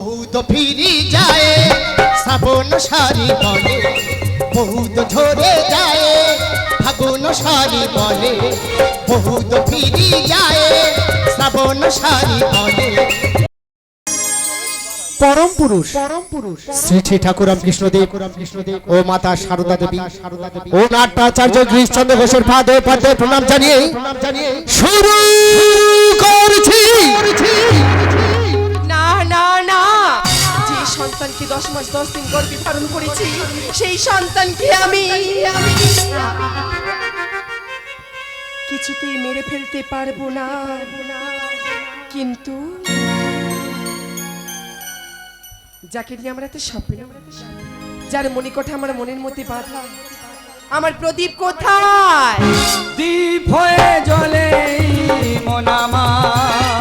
বহুত ফিরি যায় শ্রাবণ সারি বলে, বহুত ঝরে যায় ফাগুন সারি বলে, বহুত ফিরি যায় শ্রাবণ সারি বলে। পরম পুরুষ শ্রী শ্রী ঠাকুর রামকৃষ্ণদেব ও মাতা সারদা দেবী ও নাট্যাচার্য গিরিশচন্দ্র ঘোষের পাদে পাদে প্রণাম জানিয়ে শুরু করছি। না না না, যে সন্তানকে 10 মাস 10 দিন গর্ভে ধারণ করেছি সেই সন্তানকে আমি কিছুতেই মেরে ফেলতে পারবো না। কিন্তু যাকে নিয়ে আমরা এত স্বপ্ন, যার মণিকোঠা আমার মনের মধ্যে বাঁধা, আমার প্রদীপ কোথায়? দীপ হয়ে জ্বলে মন আমার,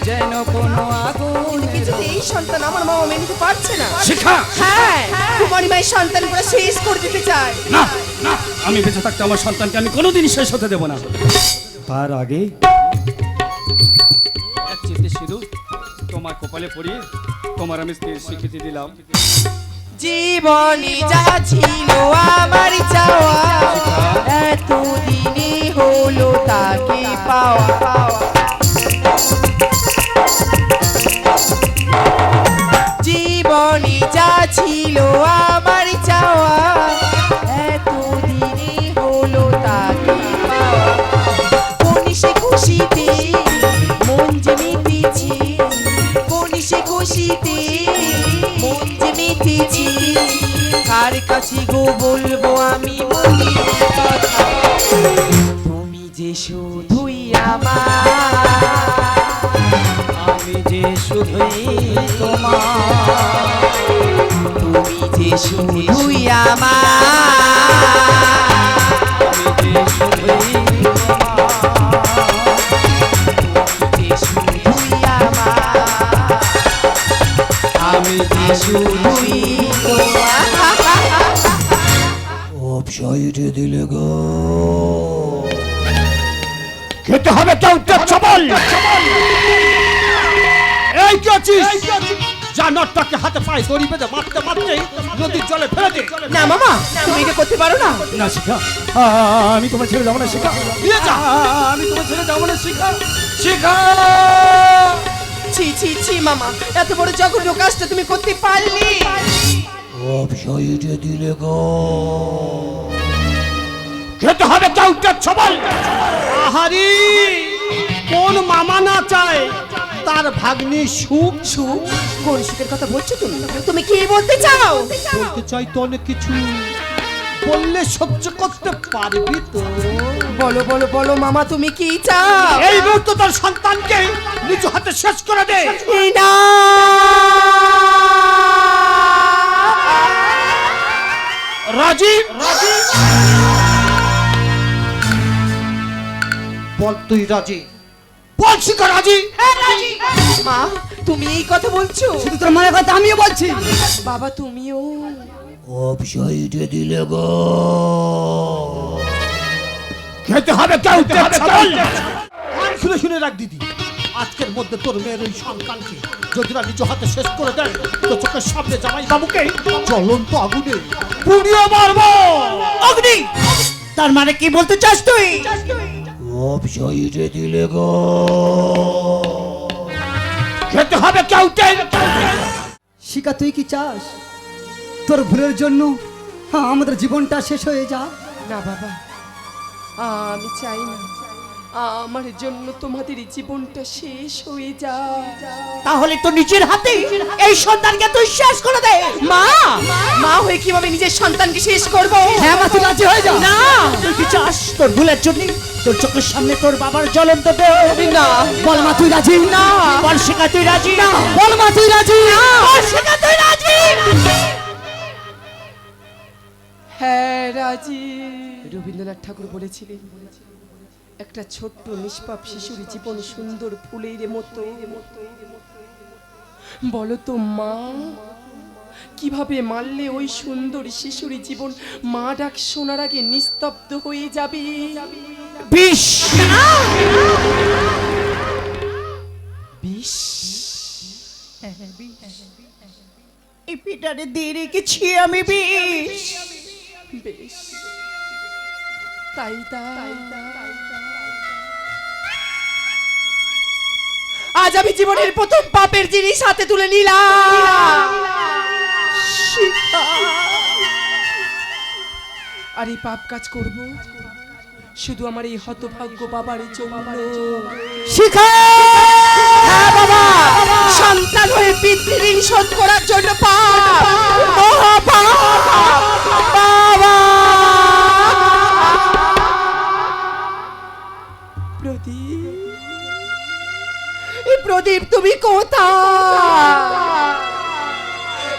যেন কোনো আগুন। কিছুতে এই সন্তান আমার মা মেনে নিতে পারছে না। শিখা, হ্যাঁ, কুমারী মায়ের সন্তান পুরো শেষ করে দিতে চায়। না না, আমি বেঁচে থাকতে আমার সন্তানকে আমি কোনোদিন শেষ হতে দেব না। তার আগে এক চিঠি সিঁদুর তোমার কপালে পরিয়ে তোমার আমি স্বীকৃতি দিলাম। জীবনে যা ছিল আমার চাওয়া, এতদিনে হলো তাকে পাওয়া। জীবনে যা ছিল আমার চাওয়া, এতদিনে হলো তাকে পাওয়া। কোন সে খুশিতে মন যে মেতেছি, কোন সে খুশিতে মন যে মেতেছি, কার কাছে গো বলবো আমি মনের কথা। তুমি যে শুধুই আমার, আমি যে শুধুই তোমার, তুমি যে শুধুই আমার, আমি যে শুধুই যে শুধুই আমার, আমি যে শুধুই তোমার। অপসাইডে দিলে গো খেতে হবে কাউন্টার চবল। এই কি আছিস? যা নটটাকে হাতে পায়ে দড়ি বেঁধে মারতে মারতে নদীর জলে ফেলে দে। না মামা, তুমি এটা করতে পারো না। না শিখা, আমি তোমার ছেড়ে যাবো না শিখা। নিয়ে যা, আমি তোমার ছেড়ে যাবো না শিখা। শিখা, ছি ছি ছি মামা, এত বড় জঘন্য কাজটা তুমি করতে পারলি? অপসাইডে দিলে গো খেতে হবে কাউন্টার চবল। আহারি, কোন মামা না চায় তার ভাগ্নি সুখ? সুখ? কোন সুখের কথা বলছো তুমি? তুমি কি বলতে চাও? বলতে চাই তো অনেক কিছু, বললে সহ্য করতে পারবি তো? বলো বলো বলো মামা, তুমি কি চাও? এই মুহূর্তে তোর সন্তানকে নিজ হাতে শেষ করে দে। এই না, রাজি? বল তুই রাজি? বল শিখা রাজি? মা তুমি এই কথা বলছো? শুধু তোর মায়ের কথা আমিও বলছি। বাবা তুমিও? অপসাইডে দিলে গো খেতে হবে কাউন্টার চবল। কান শুনে শুনে রাখ দিদি, আজকের মধ্যে তোর মেয়ের ওই সন্তানকে যদি না নিজ হাতে শেষ করে দেয়, তো চোখের সামনে জামাই বাবুকে জ্বলন্ত আগুনে পুড়িয়ে মারবো। অগ্নি, তার মানে কি বলতে চাস তুই? অপসাইডে দিলে গো খেতে হবে কাউন্টার। শিকা, তুই কি চাস তোর ভুলের জন্য আমাদের জীবনটা শেষ হয়ে যা? না বাবা, আমি চাই না আমার জন্য তোমাদের জীবনটা শেষ হয়ে যায়। তাহলে তো নিজের হাতে এই সন্তানকে তুই শেষ করে দে। মা, মা হয়ে কিভাবে নিজের সন্তানকে শেষ করব? হ্যাঁ মা, তুই রাজি হয়ে যা। না, তুই কি চাস তোর ভুলের জন্য তোর চোখের সামনে তোর বাবার জ্বলন্ত দেহ? না। বল মা তুই রাজি? না। বল শিকা তুই রাজি? না। বল মা তুই রাজি? বল শিকা তুই রাজি? হ্যাঁ রাজি। রবীন্দ্রনাথ ঠাকুর বলেছিলেন, একটা ছোট্ট নিষ্পাপ শিশুর জীবন সুন্দর ফুলের মতো। বলো তো মা, কিভাবে মারলে ওই সুন্দর শিশুর জীবন মা ডাক শোনার আগে নিস্তব্ধ হয়ে যাবে? বিষ। বিষ? এই পিটারে দিয়ে রেখেছি আমি বিষ। বেশ, তাই তাই। আজ আমি জীবনের প্রথম পাপের জিনিস হাতে তুলে নিলাম। শিখা, আর এই পাপ কাজ করব শুধু আমার এই হতভাগ্য বাবার জন্য। শিখা, হ্যাঁ বাবা, সন্তান হয়ে পিতৃঋণ শোধ করার জন্য পাপ, মহাপাপ। বাবা, প্রদীপ, এই প্রদীপ তুমি কোথায়?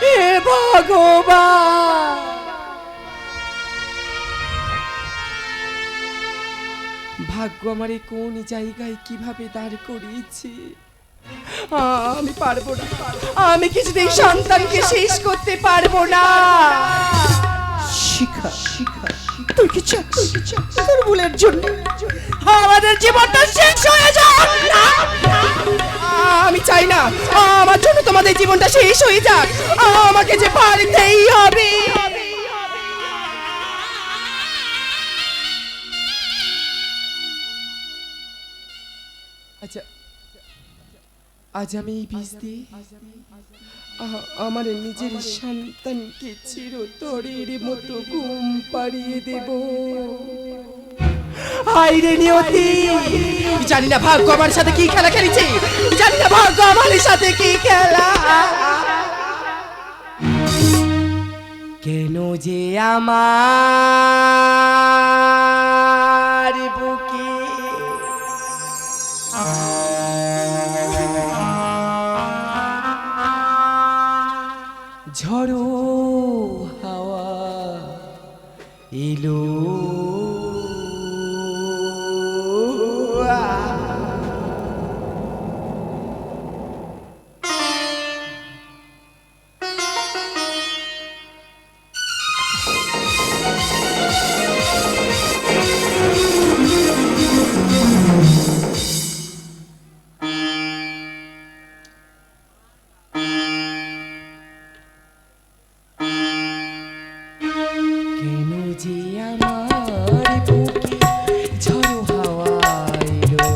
হে ভগবান, ভাগ্য আমারে কোন জায়গায় কিভাবে দাঁড় করিয়েছে। আমি পারবো না, আমি কিছুতেই সন্তানকে শেষ করতে পারবো না। শিখা, তুই কি চাস তোর ভুলের জন্য আমাদের জীবনটা শেষ হয়ে যাক? আমি চাই না আমার জন্য তোমাদের জীবনটা শেষ হয়ে যাক। আমাকে যে পারতেই হবে। আচ্ছা, আজ আমি এই বীজ দিয়ে আমার নিজের সন্তানকে চিরতরের মতো ঘুম পাড়িয়ে দেব। হায়রে নিয়তি, জানি না ভাগ্য আমার সাথে কি খেলা খেলেছে, জানি না ভাগ্য আমার সাথে কি খেলা। কেন যে আমার বুকে ঝড়ো হাওয়া এলো। কেন যে আমার বুকে ঝড়ো হাওয়া এলো,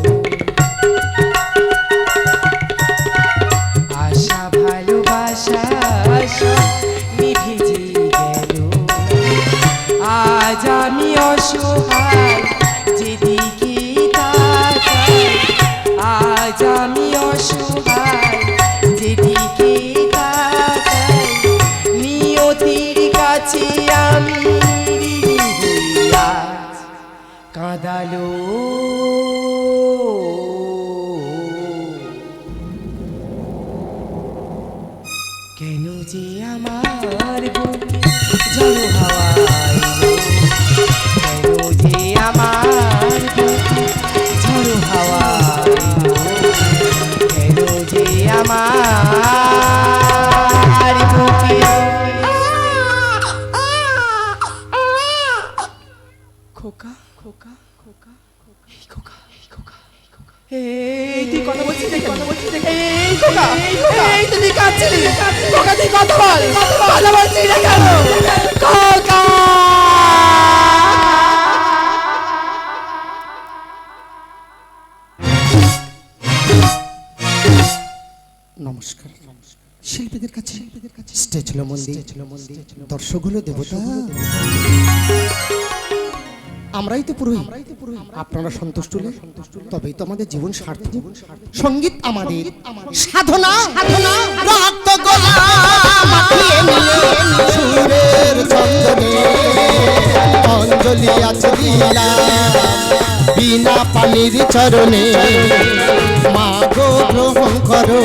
আশা ভালোবাসা সব নিভে যে গেল। আজ আমি অসহায় যেদিকে তাকাই, আজ আমি অসহায় যেদিকে তাকাই, নিয়তির কাছে আমি ঋণী হইয়া কাঁদালো। কেন যে আমার বুকে ঝড়ো হাওয়া এলো, কেন যে আমার বুকে ঝড়ো হাওয়া এলো, কেন যে আমার বুকে। খোকা, খোকা, খোকা, এই খোকা, এই খোকা, এই খোকা, এই তুই কথা বলছিস দেখে, কথা বলছিস দেখে, এই খোকা, এই তুই কাঁদছিলি, খোকা তুই কথা বল, কথা বলছিস না কেন? খোকা, নমস্কার। শিল্পীদের কাছে স্টেজ হলো মন্দির, দর্শক হলো দেবতা, আমরাই তো পুরোহিত। আপনারা সন্তুষ্ট হলে তবেই তো আমাদের জীবন সার্থক। সঙ্গীত আমাদের সাধনা, রক্ত গলা মাখিয়ে নিয়ে সুরের চন্দনে অঞ্জলি আছে দিলাম বিনা পানির চরণে। মা গো গ্রহণ করো,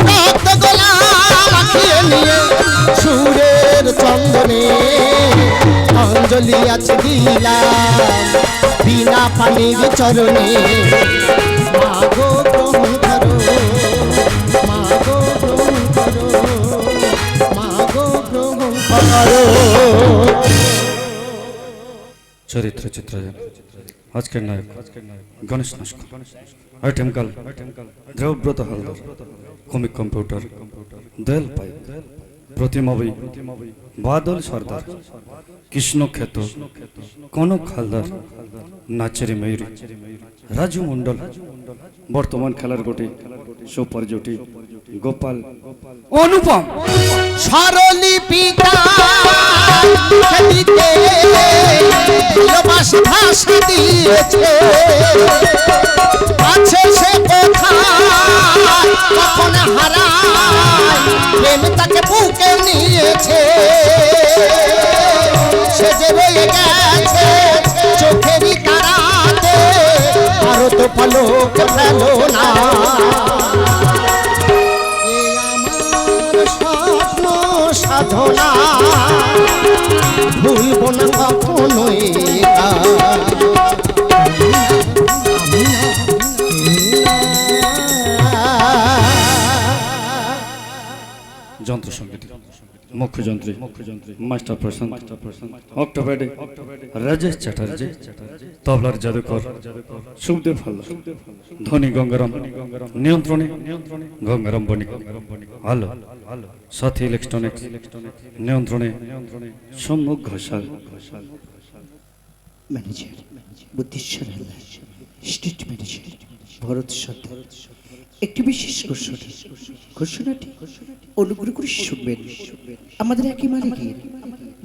রক্ত গলা মাখিয়ে নিয়ে সুরের চন্দনে অঞ্জলি আছে দিলাম বিনা পানির চরণে। মা গো গ্রহণ করো, মা গো গ্রহণ করো, মা গো গ্রহণ করো। চরিত্র চিত্রায়ন আজকের নায়ক গণেশ নস্কর। আইটেম কাল দেবব্রত হালদার কমিক কম্পিউটার দয়াল পাইক প্রতিমা বই বাদল সর্দার কৃষ্ণ খ্যাত কনক হালদার নাচেরি ময়ূরী রাজু মণ্ডল বর্তমান খেলার গোটে সুপার জুটি গোপাল অনুপম স্বরলিপিটা দিতে ভালোবাসা ভাষা দিয়েছে আছে সে কোথায় কখন হারায় প্রেম তাকে বুকে নিয়েছে সে যে রয়ে গেছে চোখেরই তারাতে আরো তো পলক ফেলো না সাধনা ভুলব না কখনোই যন্ত্র সঙ্গীত মুখ্য যন্ত্রী মাস্টার প্রশান্ত অক্টোপ্যাডে রাজেশ চ্যাটার্জি তবলার জাদুকর সুখদেব হালদার ধনী গঙ্গারাম নিয়ন্ত্রণে গঙ্গারাম বণিক আলো সাথী ইলেকট্রনিক্স নিয়ন্ত্রণে সম্মুখ Ghoshal manager Buddhishwar Haldar street manager Bharat Sardar একটি বিশেষ ঘোষণাটি অনুগ্রহ করে শুনবেন। আমাদের একই মালিকের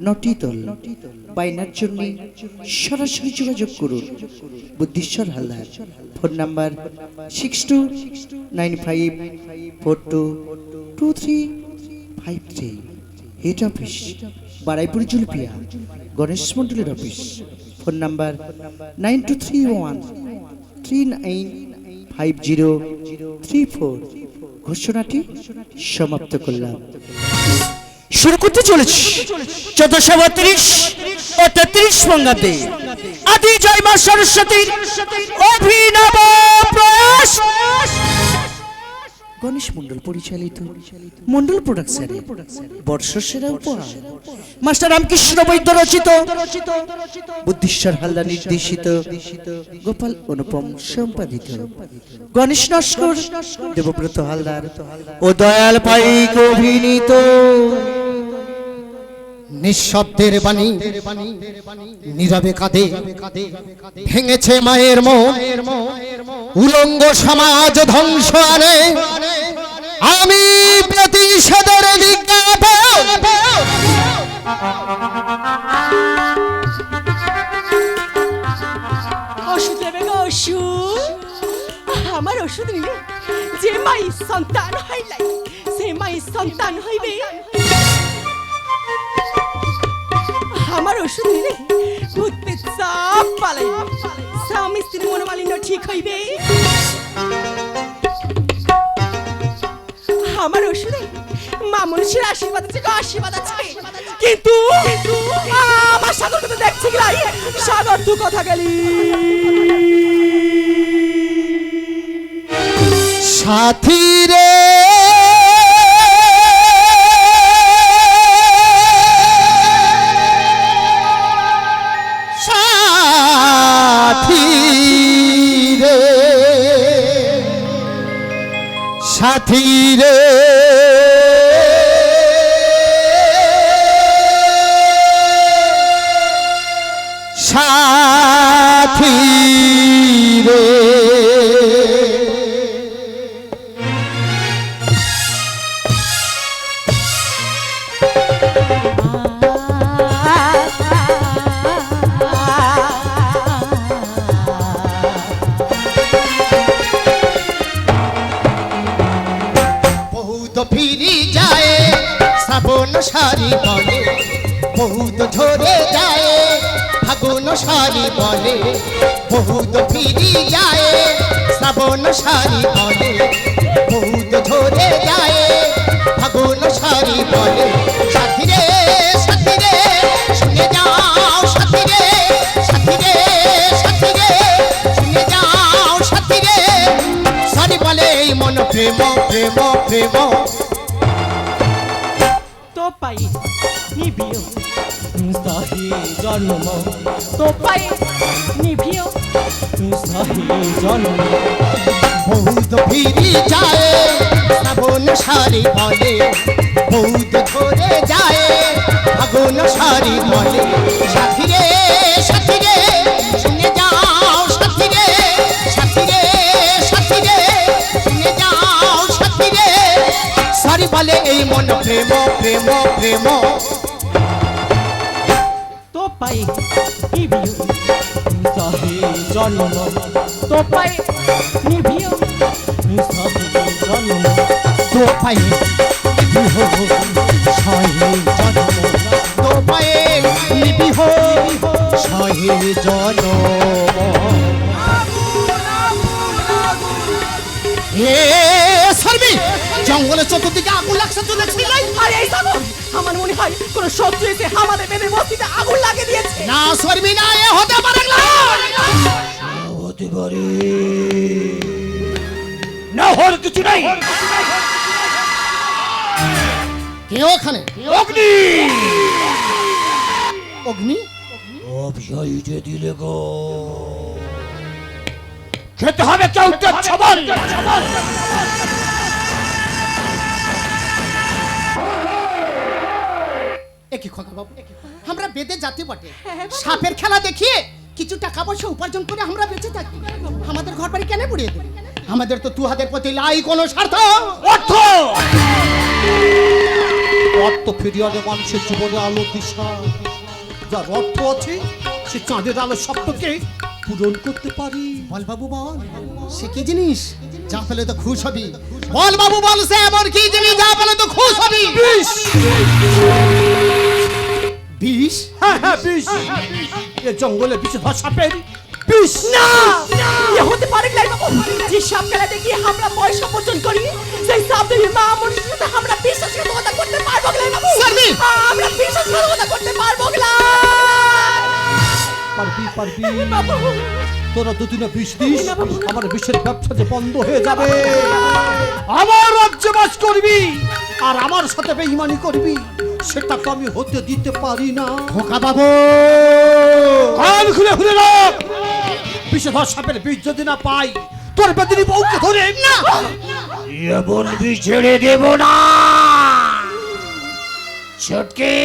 নটিতল বাইনার জন্য সরাসরি যোগাযোগ করুন Buddhishwar Haldar, phone number 6295422353, head office Baruipur Julpia, Ganesh মন্ডলের অফিস, ফোন নাম্বার 9231395034। ঘোষণাটি সমাপ্ত করলাম। শুরু করতে চলেছি 1432 ও 33 বঙ্গাব্দে আদি জয় মা সরস্বতীর অভিনব প্রয়াস। গণেশ মন্ডল পরিচালিত মন্ডল প্রোডাকশনের বর্ষসেরা উপহার মাস্টার রামকৃষ্ণ বৈদ্য রচিত, বুদ্ধিশ্বর হালদার নির্দেশিত, গোপাল অনুপম সম্পাদিত, গণেশ নস্কর, দেবব্রত হালদার ও দয়াল পাইক অভিনীত নিঃশব্দের বাণী নীরবে কাঁদে ভেঙেছে মায়ের মন, উলঙ্গ সমাজ ধ্বংস আনে আমি প্রতিশোধের বিজ্ঞাপন। ওষুধ দেবে গো ওষুধ, আমার ওষুধ নিলে যে মাই সন্তান হইলাই সে মাই সন্তান হইবে। আমার ওষুধ নিলে ভূত পেচ্ছাপ পালাই, স্বামী স্ত্রী মনোমালিন্য ঠিক হইবে। আমার ওষুধে মা মনুষ্যের আশীর্বাদ আছে গো, আশীর্বাদ আছে, কিন্তু আমার সাগর তো দেখছি গেলাই, সাগর তুই কথা গেলি। সাথী রে সাথী রে সাথী রে ফিরি যায় শ্রাবণ সারি বলে, বহুত ঝরে যায় ফাগুন সারি বলে, বহুত ফিরি যায় শ্রাবণ সারি বলে, বহুত ঝরে যায় ফাগুন সারি বলে। সাথী রে সাথী রে শুনে যাও, সাথী রে সাথী রে সাথী রে শুনে যাও, সাথী রে সারি বলে এই মন প্রেম প্রেম প্রেম তো পাই নিবিও তাহি জন্ম তো পায়ে নিভিও সাহি জন্ম বৌদ্ধ ফিরি যায় শ্রাবণ সারি বলে বৌদ্ধ ধরে যায় ফাগুন সারি বলে সাথী রে শুনে যাও সাথী রে শুনে যাও সাথী রে সারি বলে এই মন প্রেম প্রেম প্রেম তো পায়ে নিভিও সাহি জন্ম তো পায়ে নিভিও সাহি জন্ম তো পায়ে বিহ সহে জন্ম তো পায়ে বিহ সহে জন্ম এ সর্বি জঙ্গলের চতুর্দিকে আগুন লাগছে তো দেখছিস আরে এই সাগর আমার মনে হয় কোন শত্রু এসে আমাদের মেয়েদের বস্তিতে আগুন লাগিয়ে দিয়েছে না সর্বি না এ হতে পারে না হতে পারে না হওয়ার কিছু নাই। কে ওখানে অগ্নি অগ্নি অভিশাইতে দিলে গো খেতে হবে কেউ ছবল একই কথা বাবু আমরা বেদে জাতি বটে সাপের খেলা দেখিয়ে কিছু টাকা পয়সা উপার্জন করে আমরা বেঁচে থাকি আমাদের ঘর বাড়ি কেন পুড়িয়ে দেবে আমাদের তো হাতের প্রতি লাই কোনো স্বার্থ অর্থ অর্থ ফিরিয়ে আনে মানুষের জীবনে আলো দিশা যার অর্থ আছে সে চাঁদের আলো স্বপ্নকে পূরণ করতে পারি। বল বাবু বল সে কি জিনিস যা পেলে তো খুশ হবি বল বাবু বল সে এমন কি জিনিস যা পেলে তো খুশ হবি বিষ বিষ হ্যাঁ বিষ এ জঙ্গলে বিষ ধর সাপের বিষ না এ হতে পারে না বাবু যে সাপ খেলা দেখি আমরা পয়সা উপার্জন করি সেই সাপ দেখি মা মানুষের সাথে আমরা বিশ্বাসঘাতকতা করতে পারবো না বাবু সার্বি! আমরা বিশ্বাসঘাতকতা করতে পারবো না পারবি বাবু তোরা দুদিনে বিষ দিস আমার বিষের ব্যবসা যে বন্ধ হয়ে যাবে আমার রাজ্যে বাস করবি আর আমার সাথে বেঈমানি করবি সেটা তো আমি হতে দিতে পারি না। খোকা বাবু কান খুলে খুলে রাখ বিষধর সাপের বিষ যদি না পাই তোর বেদিনী বউকে ধরে না এমন বিষ ছেড়ে দেব না ছটকে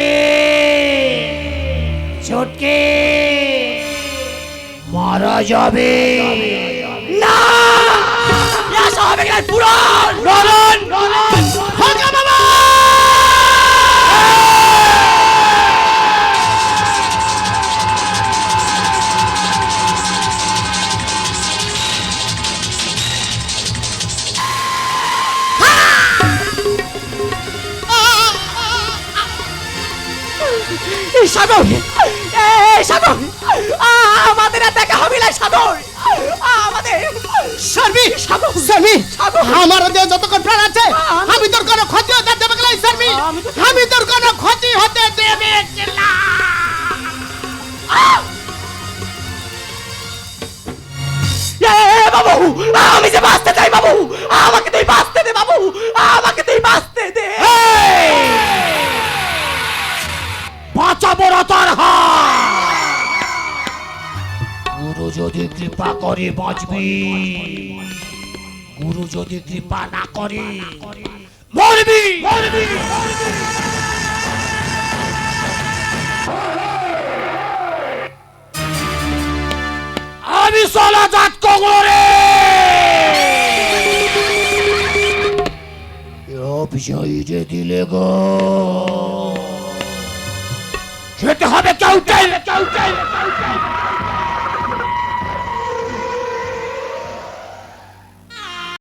ছটকে মারা যাবে না এসব হবে না পুরাণ নরন খোকা বাবা সাগর সাগর আমাদের আর দেখা হবে না সাগর আমাদের সার্বি সার্বি আমার দেহ যতক্ষণ প্রাণ আছে আমি তোর কোনো ক্ষতি হতে দেবে না সার্বি আমি তোর কোনো ক্ষতি হতে দেবে না বাবু আমি যে বাঁচতে চাই বাবু আমাকে তুই বাঁচতে দে বাবু আমাকে তুই বাঁচতে দে বাঁচাবো না তোর গুরু যদি কৃপা করে বাঁচবি গুরু যদি কৃপা না করে মরবি আমি সলা জাত কগরে অভিশাই যে দিলে গো খেতে হবে কেউ